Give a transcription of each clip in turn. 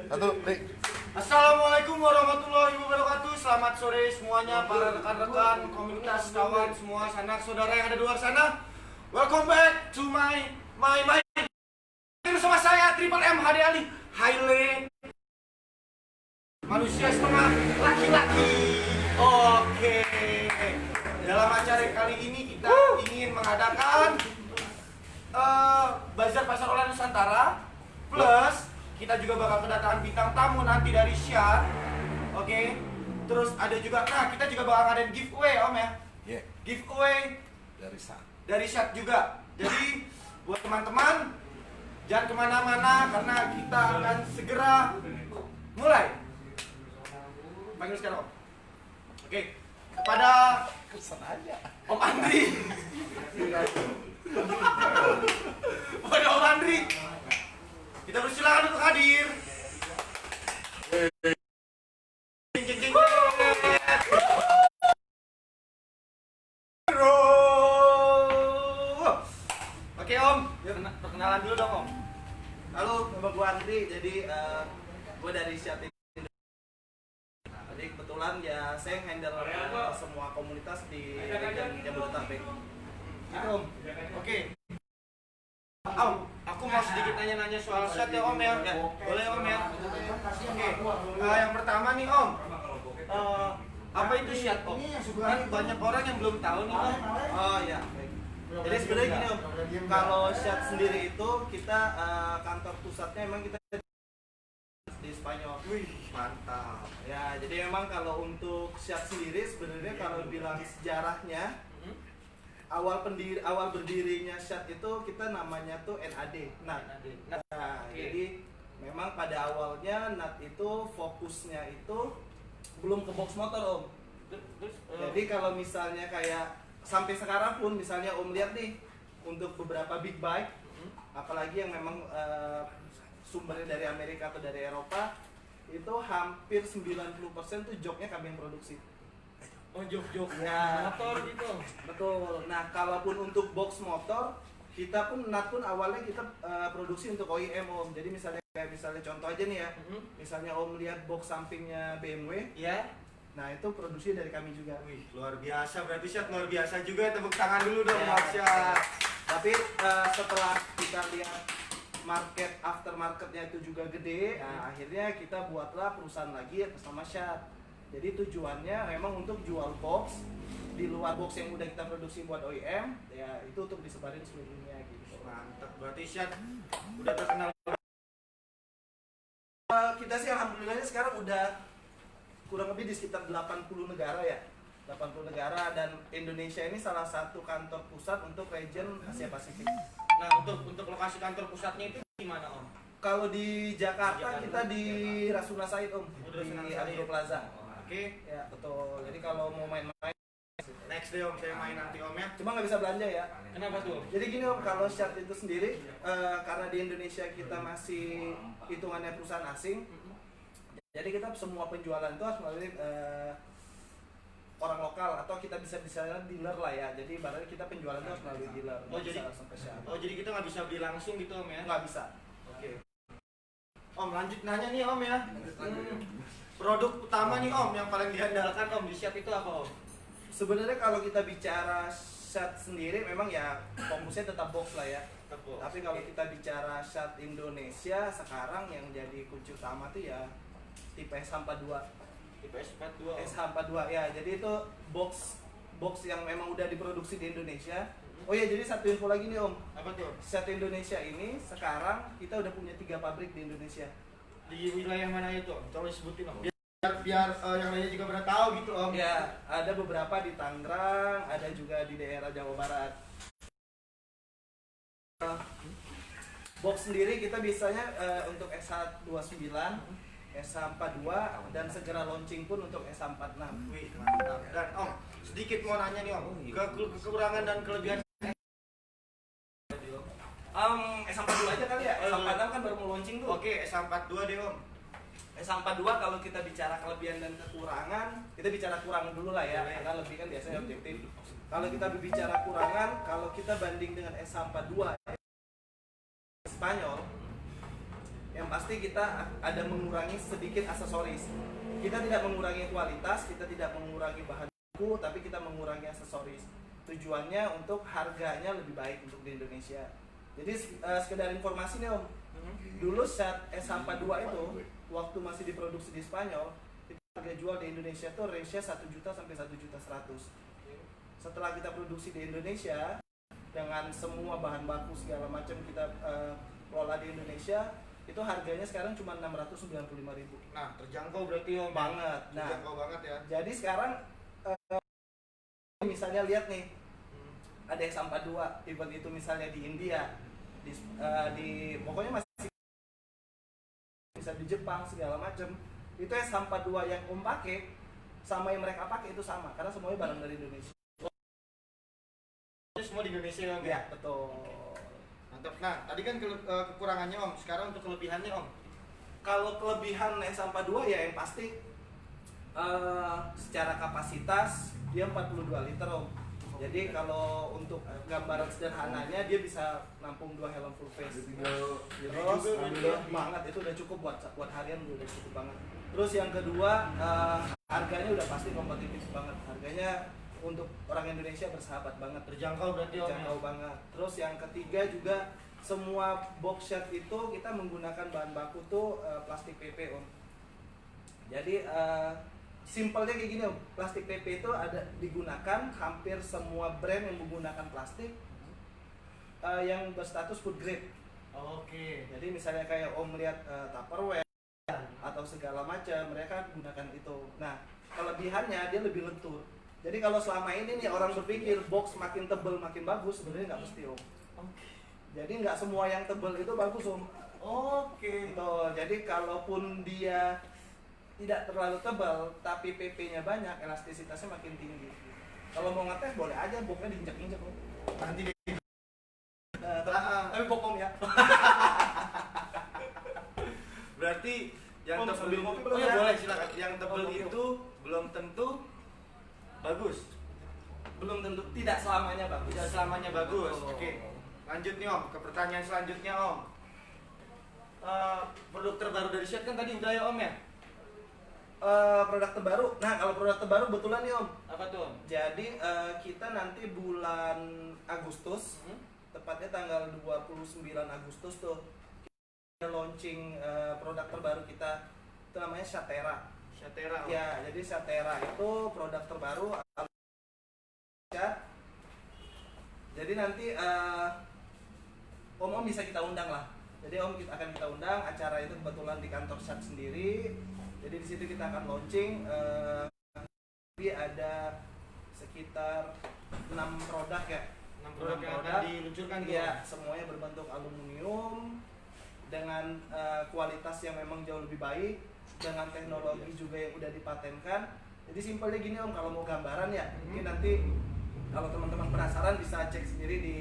Satu, Rik. Assalamualaikum warahmatullahi wabarakatuh. Selamat sore semuanya, para rekan-rekan, komunitas, kawan, semua sanak saudara yang ada di luar sana. Welcome back to my bersama saya Triple M Hadi Ali Haile, manusia setengah laki-laki. Oke. Dalam acara kali ini kita ingin mengadakan bazar pasar online Nusantara plus kita juga bakal kedatangan bintang tamu nanti dari Syar. Oke. Terus ada juga, kita juga bakal ngadain giveaway Om ya. Yeah. Giveaway dari Syar juga. Jadi buat teman-teman jangan kemana-mana karena kita akan segera mulai. Panggil sekarang Om. Oke. Kepada Kesan aja. Om Andri. Kepada Om Andri, kita persilakan untuk hadir. Oke Om, perkenalan dulu dong Om. Halo, nama gue Andri. Jadi gue dari Syat. Jadi kebetulan ya saya handle semua komunitas di region Jabodetabek. Gitu Om. Oke. Om, aku mau sedikit nanya-nanya soal Syat ya Om ya. Boleh Om ya? Oke. Yang pertama nih Om. Apa itu Syat Om? Kan banyak orang yang belum tahu nih Om. Oh ya, baik. Jadi sebenarnya gini Om, kalau Syat sendiri itu kita kantor pusatnya emang kita di Spanyol. Wih, mantap. Ya, jadi memang kalau untuk Syat sendiri sebenarnya kalau bilang sejarahnya awal berdirinya Syat itu kita namanya tuh NAD. Jadi memang pada awalnya NAD itu fokusnya itu belum ke box motor Om. Jadi kalau misalnya kayak sampai sekarang pun misalnya Om lihat nih untuk beberapa big bike, apalagi yang memang sumbernya dari Amerika atau dari Eropa, itu hampir 90% tuh joknya kami yang produksi. Oh, jok Ya, motor gitu. betul. Nah, kalaupun untuk box motor, kita pun NAD pun awalnya kita produksi untuk OEM Om. Jadi misalnya contoh aja nih ya, misalnya Om lihat box sampingnya BMW, Ya. nah itu produksi dari kami juga. Wih, luar biasa. Berarti Syat luar biasa juga. Tepuk tangan dulu dong Ya. Mas Syat. Tapi setelah kita lihat market aftermarketnya itu juga gede, nah, akhirnya kita buatlah perusahaan lagi atas nama Syat. Jadi tujuannya memang untuk jual box di luar box yang udah kita produksi buat OEM, ya itu untuk disebarin seluruh dunia gitu. Mantap. Berarti Syat udah terkenal. Kita sih alhamdulillahnya sekarang udah kurang lebih di sekitar 80 negara ya. 80 negara dan Indonesia ini salah satu kantor pusat untuk region Asia Pasifik. Nah, untuk lokasi kantor pusatnya itu di mana Om? Kalau di Jakarta kita di Rasuna Said Om, di Agro Plaza. Oke. Ya betul. Jadi kalau mau main-main, Next day Om, saya main nanti Om ya. cuma nggak bisa belanja ya. Kenapa tuh? Jadi gini Om, kalau Syat itu sendiri karena di Indonesia kita masih hitungannya perusahaan asing, jadi kita semua penjualan itu harus melalui orang lokal atau kita bisa dealer lah ya. Jadi ibaratnya kita penjualan itu harus melalui dealer. Oh, nggak jadi- bisa langsung ke Syat. Oh, jadi kita nggak bisa beli langsung gitu Om ya? Nggak bisa. Oke. Om, lanjut nanya nih Om ya. Produk utama nih Om yang paling diandalkan Om di Syat itu apa Om? Sebenarnya kalau kita bicara Syat sendiri memang ya fokusnya tetap box lah ya. Tapi kalau kita bicara Syat Indonesia sekarang yang jadi kunci utama tuh ya tipe SH42. Tipe S42 Om. SH42 ya. Jadi itu box yang memang udah diproduksi di Indonesia. Oh ya, jadi satu info lagi nih Om. Apa tuh? Syat Indonesia ini sekarang kita udah punya 3 pabrik di Indonesia. Di wilayah mana itu Om? Coba sebutin Om. Biar yang lainnya juga pada tahu gitu Om. Ya, ada beberapa di Tangerang, ada juga di daerah Jawa Barat. Box sendiri kita biasanya untuk SH29, SH42 dan segera launching pun untuk SH46. Wih, mantap. Dan Om, sedikit mau nanya nih Om. Kekurangan dan kelebihan SH42 aja kali ya. SH46 kan baru mau launching tuh. Oke, S42 deh Om. SH42 kalau kita bicara kelebihan dan kekurangan, kita bicara kurang dulu lah ya, karena lebih kan biasanya objektif. Kalau kita berbicara kurangan, kalau kita banding dengan SH42 Spanyol, yang pasti kita ada mengurangi sedikit aksesoris. Kita tidak mengurangi kualitas, kita tidak mengurangi bahan baku, tapi kita mengurangi aksesoris. Tujuannya untuk harganya lebih baik untuk di Indonesia. Jadi sekedar informasi nih Om, dulu saat S-Hampa 2 itu waktu masih diproduksi di Spanyol, itu harga jual di Indonesia tuh range-nya 1 juta sampai 1.100.000. Setelah kita produksi di Indonesia dengan semua bahan baku segala macam kita kelola di Indonesia, itu harganya sekarang cuma 695.000. Nah, terjangkau berarti Om. Banget. Nah, terjangkau banget ya. jadi sekarang misalnya lihat nih, ada S-Hampa 2, event itu misalnya di India, di pokoknya masih bisa di Jepang segala macam. Itu S-Hampa 2 yang Om pakai sama yang mereka pakai itu sama, karena semuanya barang dari Indonesia. Semua di Indonesia Om ya? Ya, betul. Mantap. Nah, tadi kan kekurangannya Om, sekarang untuk kelebihannya Om. Kalau kelebihan S-Hampa 2 ya yang pasti secara kapasitas dia 42 liter Om. Jadi kalau untuk gambaran sederhananya dia bisa nampung 2 helm full face. Terus banget, itu udah cukup buat harian, udah cukup banget. Terus yang kedua, harganya udah pasti kompetitif banget. Harganya untuk orang Indonesia bersahabat banget. Terjangkau berarti Om. Terjangkau banget. Terus yang ketiga juga semua box shot itu kita menggunakan bahan baku tuh plastik PP Om. Jadi simpelnya kayak gini Om, plastik PP itu ada digunakan hampir semua brand yang menggunakan plastik yang berstatus food grade. Oke. Jadi misalnya kayak Om lihat Tupperware atau segala macam, mereka gunakan itu. Nah, kelebihannya dia lebih lentur. Jadi kalau selama ini nih orang berpikir box makin tebel makin bagus, sebenarnya nggak mesti Om. Jadi nggak semua yang tebel itu bagus Om. Oke. Gitu. Jadi kalaupun dia tidak terlalu tebal, tapi PP-nya banyak, elastisitasnya makin tinggi. Kalau mau ngetes boleh aja, boxnya diinjak-injak Om. Nanti deh. Tapi box Om ya. Berarti yang Om, tebel sambil ngopi belum ya? ya? Boleh silakan. Yang tebel Ngopi, Om. itu belum tentu bagus. Belum tentu, tidak selamanya bagus. Tidak selamanya bagus. Betul. Oke. Lanjut nih Om ke pertanyaan selanjutnya Om. Produk terbaru dari Shed kan tadi udah ya Om ya? Produk terbaru. Nah, kalau produk terbaru betulan nih Om. Apa tuh Om? Jadi kita nanti bulan Agustus, tepatnya tanggal 29 Agustus tuh kita launching produk terbaru kita. Itu namanya Shatera. Shatera Om. Ya, jadi Shatera itu produk terbaru. Jadi nanti Om bisa kita undang lah. Jadi Om akan kita undang, acara itu kebetulan di kantor Shat sendiri. Jadi di situ kita akan launching. Jadi ada sekitar 6 produk ya. 6 produk yang akan diluncurkan tuh. Iya, semuanya berbentuk aluminium dengan kualitas yang memang jauh lebih baik, dengan teknologi juga yang udah dipatenkan. Jadi simpelnya gini Om, kalau mau gambaran ya, mungkin nanti kalau teman-teman penasaran bisa cek sendiri di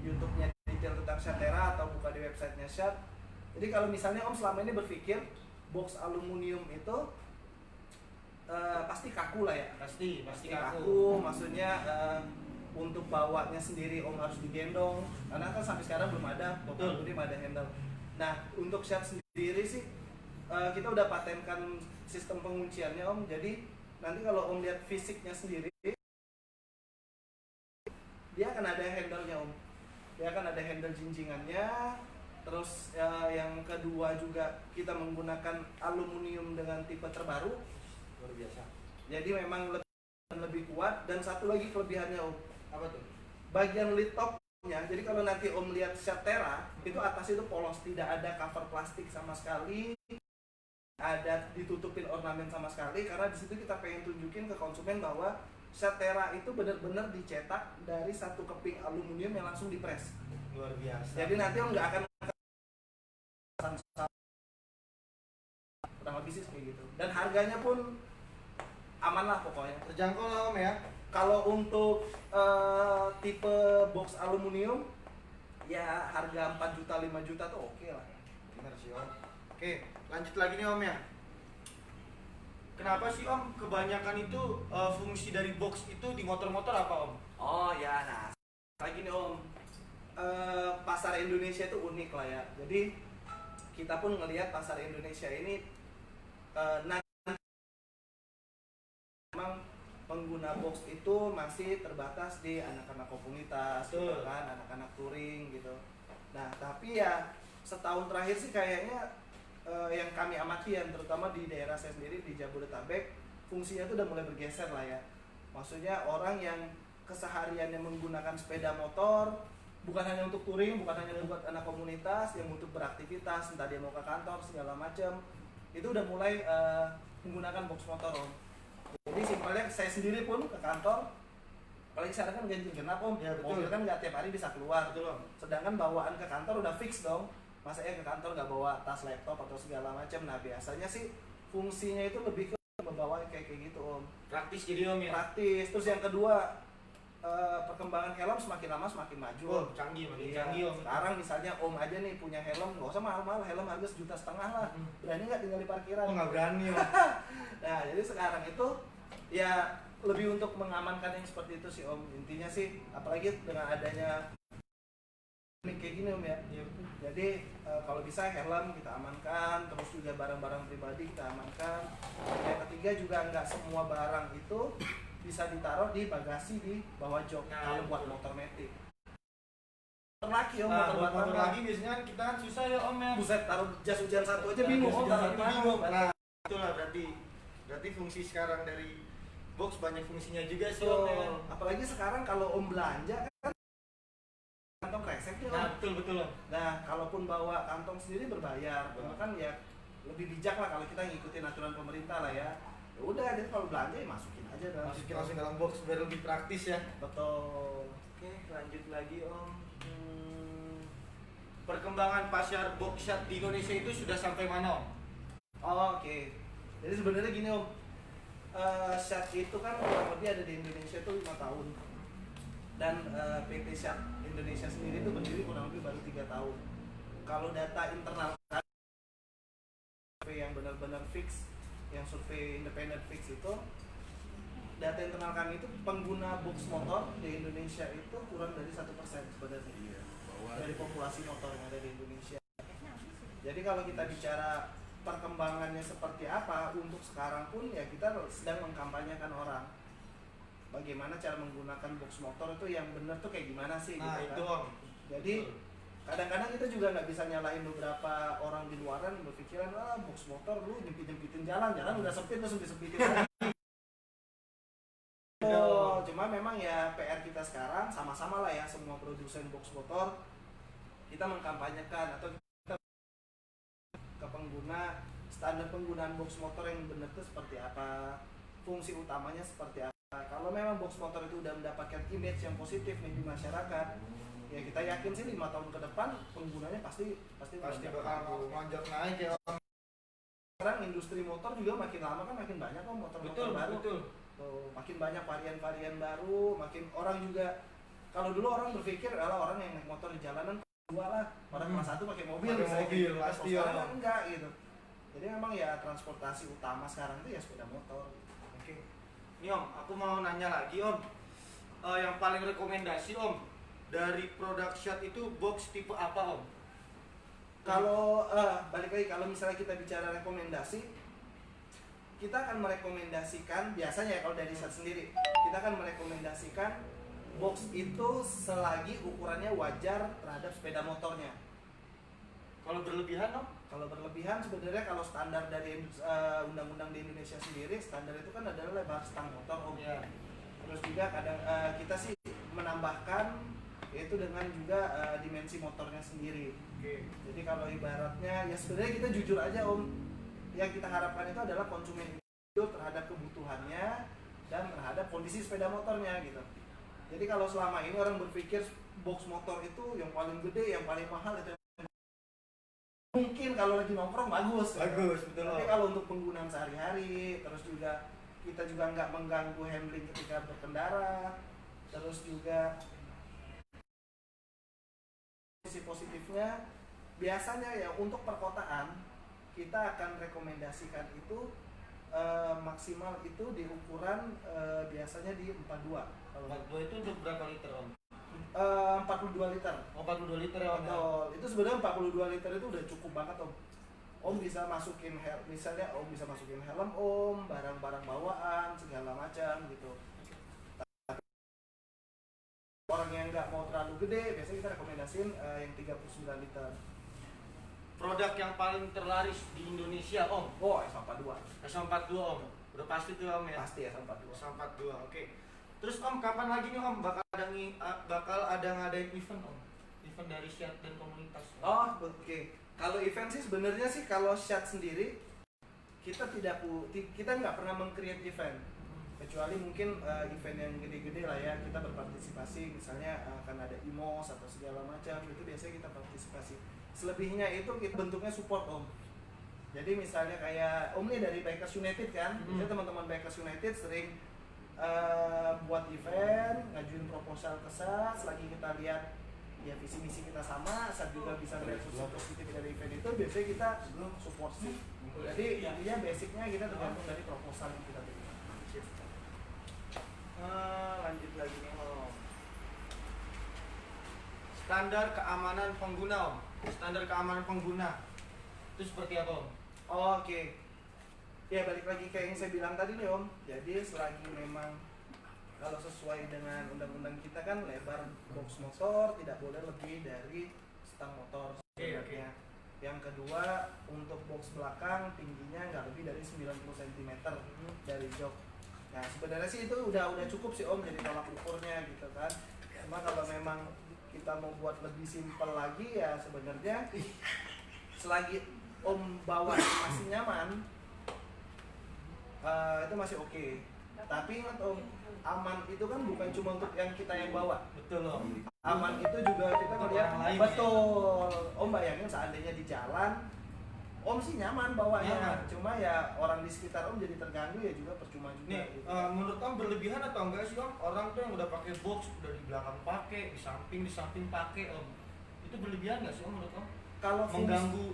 YouTube-nya detail tentang Shatera atau buka di websitenya Shat. Jadi kalau misalnya Om selama ini berpikir box aluminium itu pasti kaku lah ya. Pasti Kaku. Maksudnya untuk bawanya sendiri Om harus digendong, karena kan sampai sekarang belum ada box aluminium ada handle. Nah, untuk Shat sendiri sih kita udah patenkan sistem pengunciannya Om. Jadi nanti kalau Om lihat fisiknya sendiri, dia akan ada handle-nya Om. Dia akan ada handle jinjingannya. Terus yang kedua juga kita menggunakan aluminium dengan tipe terbaru. Luar biasa. Jadi memang lebih kuat. Dan satu lagi kelebihannya Om. Apa tuh? Bagian lid top-nya, jadi kalau nanti Om lihat Shatera, itu atas itu polos, tidak ada cover plastik sama sekali. Ada ditutupin ornamen sama sekali, karena di situ kita pengen tunjukin ke konsumen bahwa Shatera itu benar-benar dicetak dari satu keping aluminium yang langsung dipres. Luar biasa. Jadi nanti Om nggak akan kurang lebih sih kayak gitu. Dan harganya pun aman lah pokoknya. Terjangkau lah Om ya. Kalau untuk tipe box aluminium ya harga 4 juta 5 juta tuh oke lah. Benar sih Om. Oke, lanjut lagi nih Om ya. Kenapa sih Om kebanyakan itu fungsi dari box itu di motor-motor apa Om? Oh ya, nah lagi nih Om, pasar Indonesia itu unik lah ya. Jadi kita pun ngelihat pasar Indonesia ini memang pengguna box itu masih terbatas di anak-anak komunitas, gitu kan, anak-anak touring gitu. Nah, tapi ya setahun terakhir sih kayaknya yang kami amati ya, terutama di daerah saya sendiri di Jabodetabek, fungsinya itu udah mulai bergeser lah ya. Maksudnya orang yang kesehariannya menggunakan sepeda motor bukan hanya untuk touring, bukan hanya buat anak komunitas, yang untuk beraktivitas, entah dia mau ke kantor segala macam, itu udah mulai menggunakan box motor om. Jadi simpelnya saya sendiri pun ke kantor, apalagi sekarang kan ganjil genap om, ya, mobil kan nggak tiap hari bisa keluar. Betul, om. Sedangkan bawaan ke kantor udah fix dong, masa ya ke kantor nggak bawa tas laptop atau segala macam. Nah biasanya sih fungsinya itu lebih ke membawa kayak gitu om. Praktis jadi om ya. Praktis. Terus yang kedua, perkembangan helm semakin lama semakin maju. Oh, canggih, makin canggih om. Sekarang misalnya om aja nih punya helm, nggak usah mahal-mahal, helm harga 1,5 juta lah. Berani nggak tinggal di parkiran? Oh nggak berani om. Nah jadi sekarang itu ya lebih untuk mengamankan yang seperti itu sih om. Intinya sih, apalagi dengan adanya kayak gini om ya. Jadi kalau bisa helm kita amankan, terus juga barang-barang pribadi kita amankan. Yang ketiga juga nggak semua barang itu bisa ditaruh di bagasi di bawah jok. Kalau buat motor metik. Lagi om, motor lagi biasanya kita kan susah ya om ya. Buset, taruh jas hujan satu aja bingung om. Nah, itulah berarti fungsi sekarang dari box banyak fungsinya juga sih om ya. Apalagi sekarang kalau om belanja kan kantong kresek nih om. Nah betul om. Nah kalaupun bawa kantong sendiri berbayar, kan ya lebih bijak lah kalau kita ngikutin aturan pemerintah lah ya. Ya udah, jadi kalau belanja ya masukin aja langsung dalam box biar lebih praktis ya. Betul. Oke, lanjut lagi om. Perkembangan pasar box shot di Indonesia itu sudah sampai mana om? Oh, oke. Jadi sebenarnya gini om, shot itu kan kurang lebih ada di Indonesia itu 5 tahun. Dan PT Shot Indonesia sendiri itu berdiri kurang lebih baru 3 tahun. Kalau data internal yang benar-benar fix, yang survei independen fix itu, data internal kami itu pengguna box motor di Indonesia itu kurang dari 1% sebenarnya dari populasi motor yang ada di Indonesia. Jadi kalau kita bicara perkembangannya seperti apa, untuk sekarang pun ya kita sedang mengkampanyekan orang bagaimana cara menggunakan box motor itu yang benar tuh kayak gimana sih. Nah gitu, itu om. Jadi kadang-kadang kita juga nggak bisa nyalain beberapa orang di luaran berpikiran box motor lu nyempit-nyempitin jalan udah sempit lu sempit-sempitin lagi. Oh, cuma memang ya PR kita sekarang sama-sama lah ya, semua produsen box motor kita mengkampanyekan atau kita ke pengguna standar penggunaan box motor yang benar itu seperti apa, fungsi utamanya seperti apa. Kalau memang box motor itu udah mendapatkan image yang positif nih di masyarakat, ya kita yakin sih 5 tahun ke depan penggunanya pasti bakal lonjak naik ya. Sekarang industri motor juga makin lama kan makin banyak kok motor-motor baru. Betul. Tuh, makin banyak varian-varian baru, makin orang juga, kalau dulu orang berpikir orang yang naik motor di jalanan dua lah, orang kelas 1 pakai mobil, pasti sekarang kan enggak gitu. Jadi memang ya transportasi utama sekarang itu ya sepeda motor. Oke. Ini om, aku mau nanya lagi om, yang paling rekomendasi om dari produk Shot itu box tipe apa om? Kalau balik lagi, kalau misalnya kita bicara rekomendasi, kita akan merekomendasikan biasanya ya kalau dari Shot sendiri, kita akan merekomendasikan box itu selagi ukurannya wajar terhadap sepeda motornya. Kalau berlebihan om? Kalau berlebihan sebenarnya kalau standar dari undang-undang di Indonesia sendiri, standar itu kan adalah lebar stang motor om. Yeah. Terus juga kadang kita sih menambahkan yaitu dengan juga dimensi motornya sendiri. Okay. Jadi kalau ibaratnya ya sebenarnya kita jujur aja om, yang kita harapkan itu adalah konsumen itu terhadap kebutuhannya dan terhadap kondisi sepeda motornya gitu. Jadi kalau selama ini orang berpikir box motor itu yang paling gede, yang paling mahal itu mungkin kalau lagi nongkrong bagus, betul. Tapi kalau untuk penggunaan sehari-hari, terus juga kita juga nggak mengganggu handling ketika berkendara, terus juga sisi positifnya biasanya ya untuk perkotaan kita akan rekomendasikan itu maksimal itu di ukuran biasanya di 42. Kalau 42 itu untuk berapa liter om? 42 liter. Oh, 42 liter ya Om ya? Betul. Itu sebenarnya 42 liter itu udah cukup banget Om. Om bisa masukin misalnya Om bisa masukin helm Om, barang-barang bawaan, segala macam gitu. Orang yang nggak mau terlalu gede, biasanya kita rekomendasiin yang 39 liter. Produk yang paling terlaris di Indonesia Om? Oh, S42. S42 Om? Udah pasti tuh Om ya? Pasti S42. S42, oke. Terus Om, kapan lagi nih Om bakal ada ngadain event Om? Event dari Syat dan komunitas. Oh, oke. Kalau event sih sebenarnya sih kalau Syat sendiri kita nggak pernah meng-create event. Kecuali mungkin event yang gede-gede lah ya, kita berpartisipasi, misalnya akan ada IMOS atau segala macam, itu biasanya kita partisipasi. Selebihnya itu kita bentuknya support Om. Jadi misalnya kayak Om nih dari Bikers United kan, misalnya teman-teman Bikers United sering buat event, ngajuin proposal ke SAS, selagi kita lihat ya visi misi kita sama, SAS juga bisa melihat sisi positif dari event itu, biasanya kita support sih. Jadi intinya basicnya kita tergantung dari proposal yang kita terima. Lanjut lagi nih Om. Standar keamanan pengguna Om. Standar keamanan pengguna itu seperti apa Om? Oke. Ya balik lagi kayak yang saya bilang tadi nih Om. Jadi selagi memang kalau sesuai dengan undang-undang kita kan lebar box motor tidak boleh lebih dari stang motor. Oke. Yang kedua untuk box belakang tingginya nggak lebih dari 90 cm dari jok. Nah sebenarnya sih itu udah cukup sih Om jadi tolak ukurnya gitu kan. Cuma kalau memang kita mau buat lebih simpel lagi ya sebenarnya selagi Om bawa masih nyaman itu masih oke. Tapi ingat Om, aman itu kan bukan cuma untuk yang kita yang bawa. Betul Om. Aman itu juga kita ngeliat betul. Om bayangin seandainya di jalan Om sih nyaman bawanya, cuma ya orang di sekitar Om jadi terganggu ya juga percuma juga. Nih, gitu. menurut Om berlebihan atau enggak sih Om? Orang tuh yang udah pakai box, udah di belakang pakai, di samping pakai Om. Itu berlebihan nggak sih Om menurut Om? Kalau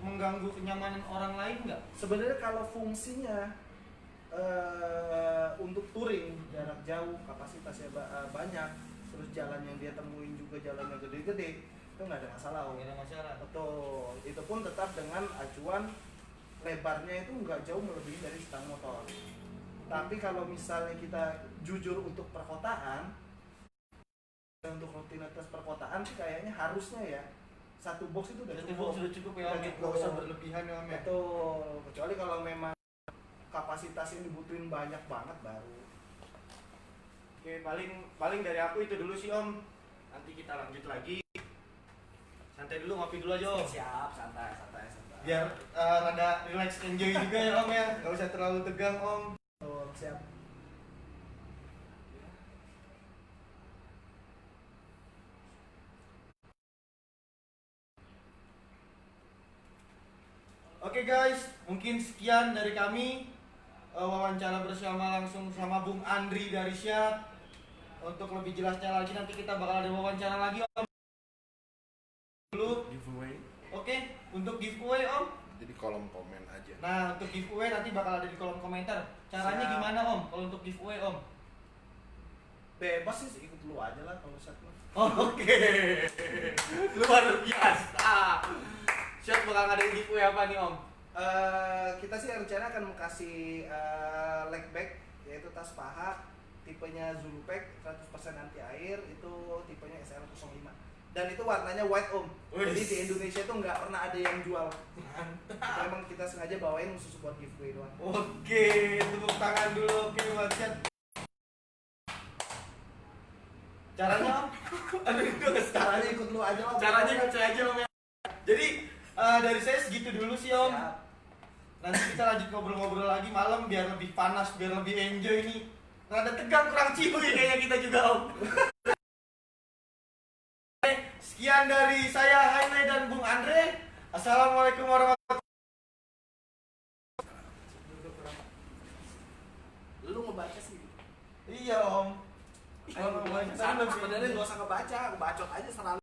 mengganggu kenyamanan orang lain nggak? Sebenarnya kalau fungsinya untuk touring jarak jauh, kapasitasnya banyak, terus jalan yang dia temuin juga jalannya gede-gede, itu nggak ada masalah Om. Nggak ada masalah. Betul. Itu pun tetap dengan acuan lebarnya itu nggak jauh melebihi dari stang motor. Tapi kalau misalnya kita jujur untuk perkotaan, untuk rutinitas perkotaan sih kayaknya harusnya ya satu box itu udah cukup ya Om. Nggak usah berlebihan ya Om ya. Betul. Kecuali kalau memang kapasitas yang dibutuhin banyak banget baru. Oke, paling dari aku itu dulu sih Om. Nanti kita lanjut lagi. Santai dulu, ngopi dulu aja Om. Siap, santai. Biar rada relax, enjoy juga ya Om ya. Gak usah terlalu tegang Om. Betul, siap. Oke guys, mungkin sekian dari kami wawancara bersama langsung sama Bung Andri dari Syat. Untuk lebih jelasnya lagi nanti kita bakal ada wawancara lagi Om. Dulu Giveaway. Oke, untuk giveaway Om. Jadi kolom komen aja. Nah, untuk giveaway nanti bakal ada di kolom komentar. Caranya Siap. gimana Om? Kalau untuk giveaway Om? Bebas sih, ikut dulu aja lah kalau Syat mah. Oke. Luar biasa. Syat bakal ngadain giveaway apa nih Om? Kita sih rencana akan kasih leg bag, yaitu tas paha tipenya Zulpack 100% anti air, itu tipenya SL05 dan itu warnanya white Om. Jadi di Indonesia itu nggak pernah ada yang jual. Itu emang kita sengaja bawain khusus buat giveaway doang. Oke, tepuk tangan dulu. Oke, buat Syat. Caranya Om? Aduh, Caranya ikut lu aja Om. Caranya ikut saya aja Om ya. Jadi dari saya segitu dulu sih Om. Siap. Nanti kita lanjut ngobrol-ngobrol lagi malam biar lebih panas, biar lebih enjoy nih. Rada tegang, kurang cium kayaknya kita juga Om. Sekian dari saya Hailey dan Bung Andre. Assalamualaikum warahmatullahi wabarakatuh. Lu ngebaca sih. Iya Om. Sebenarnya nggak usah ngebaca, ngebacot aja selalu.